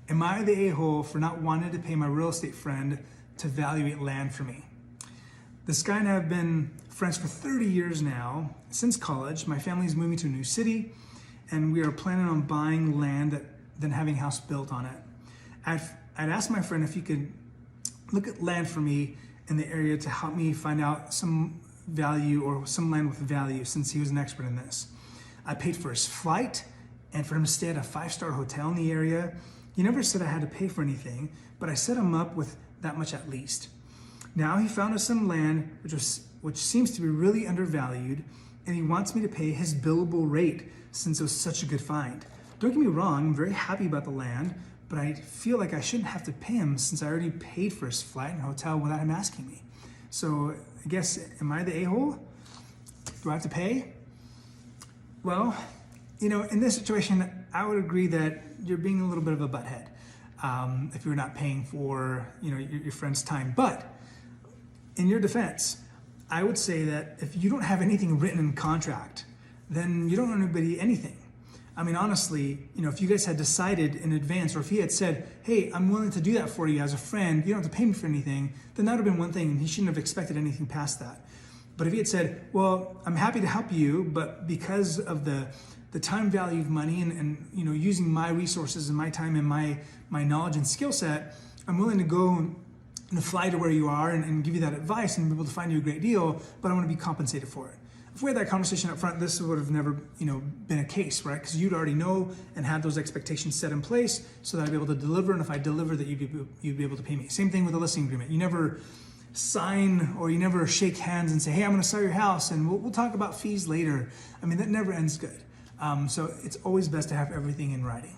Am I the a-hole for not wanting to pay my real estate friend to evaluate land for me? This guy and I have been friends for 30 years now. Since college, my family's moving to a new city, and we are planning on buying land, then having a house built on it. I'd asked my friend if he could look at land for me in the area to help me find out some value or some land with value, since he was an expert in this. I paid for his flight and for him to stay at a 5-star hotel in the area. He never said I had to pay for anything, but I set him up with that much at least. Now he found us some land which seems to be really undervalued, and he wants me to pay his billable rate since it was such a good find. Don't get me wrong, I'm very happy about the land, but I feel like I shouldn't have to pay him since I already paid for his flight and hotel without him asking me. So I guess, am I the a-hole? Do I have to pay? Well, in this situation, I would agree that you're being a little bit of a butthead if you're not paying for your friend's time. But in your defense, I would say that if you don't have anything written in contract, then you don't owe anybody anything. I mean, honestly, if you guys had decided in advance, or if he had said, hey, I'm willing to do that for you as a friend, you don't have to pay me for anything, then that would have been one thing, and he shouldn't have expected anything past that. But if he had said, well, I'm happy to help you, but because of the time value of money and using my resources and my time and my knowledge and skill set, I'm willing to go and fly to where you are and give you that advice and be able to find you a great deal, but I want to be compensated for it. If we had that conversation up front, this would have never been a case, right? Because you'd already know and had those expectations set in place so that I'd be able to deliver, and if I deliver, that you'd be able to pay me. Same thing with a listing agreement. You never sign or you never shake hands and say, hey, I'm going to sell your house and we'll talk about fees later. I mean, that never ends good. So it's always best to have everything in writing.